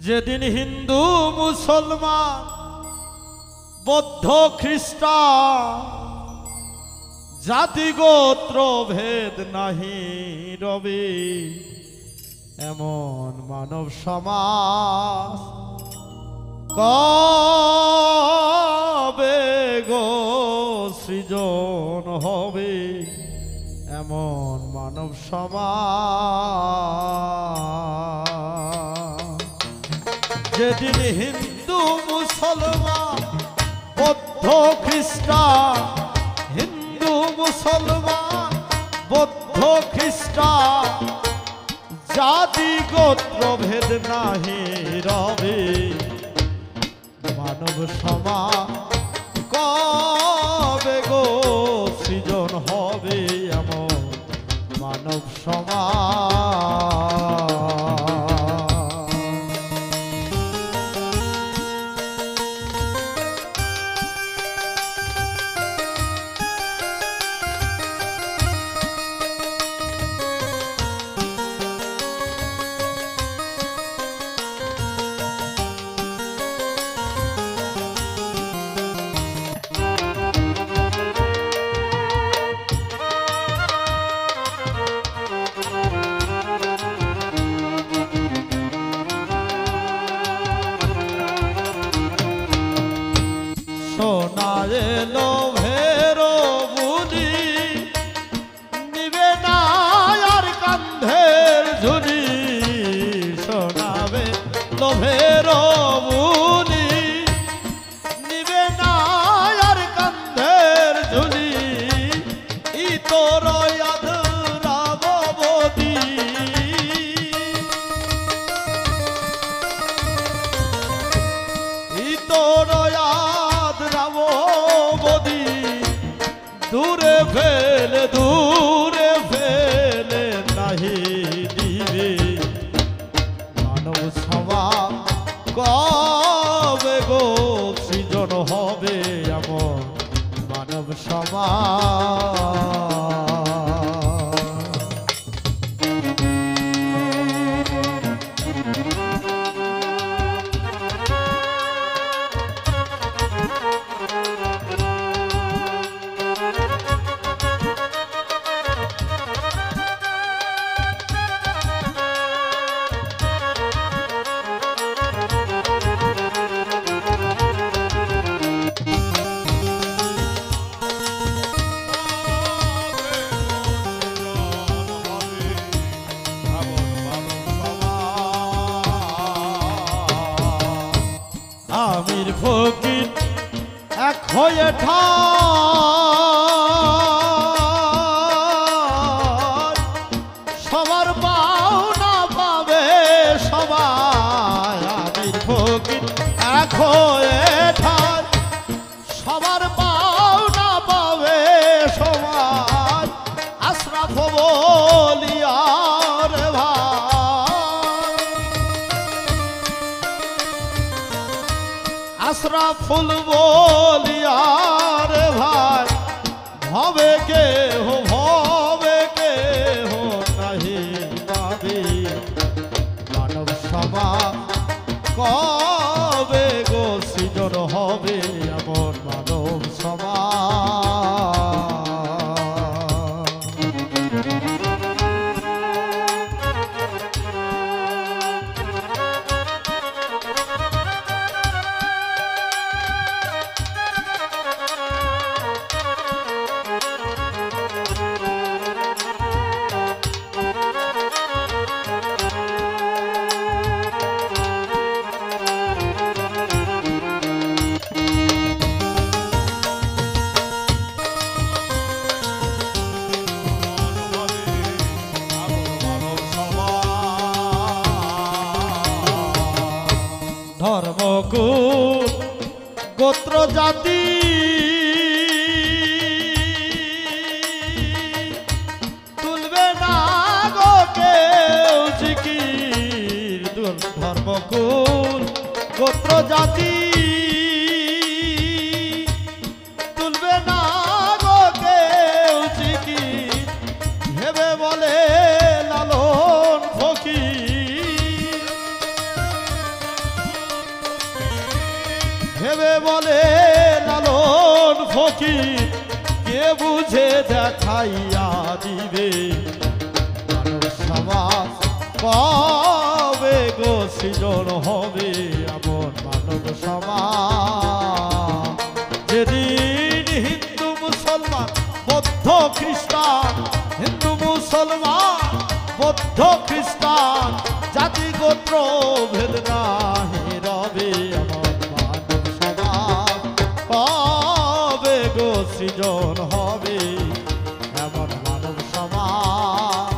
যেদিন হিন্দু মুসলমান বৌদ্ধ খ্রিস্টান জাতি গোত্র ভেদ নাহি রবে, এমন মানব সমাজ কবে গো সৃজন হবে, এমন মানব সমাজ। যেদিন হিন্দু মুসলমান বৌদ্ধ খ্রিস্টান, হিন্দু মুসলমান বৌদ্ধ খ্রিস্টান জাতি গোত্র ভেদ নাহি রবে, মানব সমাজ কবে গো সৃজন হবে, এমন মানব সমাজ। সোনা এলো ভেরো বুঝি নিবে না আর কান্ধের ঝুলি, শোনাবে লোভেরো বুঝি নিবে না আর কান্ধের ঝুলি, ই তোর আধরাবতী ই তোর দূরে ফেলে নাহি দিবে, মানব সমাজ কবে গো সৃজন হবে, এমন মানব সমাজ। আমির ফকির এক হয়ে ঠায়, সবার পাওনা পাবে সবাই। আমির ফকির এক হয়ে ঠায়, সবার পাওনা পাবে সবাই। আশরাফ বলিয়ার ভাই, আশরাফুল বলিয়ার ভাই, ভবে কে হো নাহি পাবে, মানব সমাজ কবে গো সৃজন হবে, এমন মানব সমাজ। ধর্মকুল গোত্র জাতি তুলবে না গো কেউ জিকির, ধর্মকুল গোত্র জাতি তুলবে না গো কেউ জিকির, ভেবে বলে লালন ফকির ভেবে বলে লালন ফকির কে বুঝে দেখাইয়া দিবে মানব সমাজ কবে গো সৃজন হবে এমন মানব সমাজ যেদিন হিন্দু মুসলমান বৌদ্ধ খ্রিস্টান হিন্দু মুসলমান বৌদ্ধ খ্রিস্টান জাতি গোত্র ভেদ নাহি রবে এমন মানব সমাজ কবে গো সৃজন হবে এমন মানব সমাজ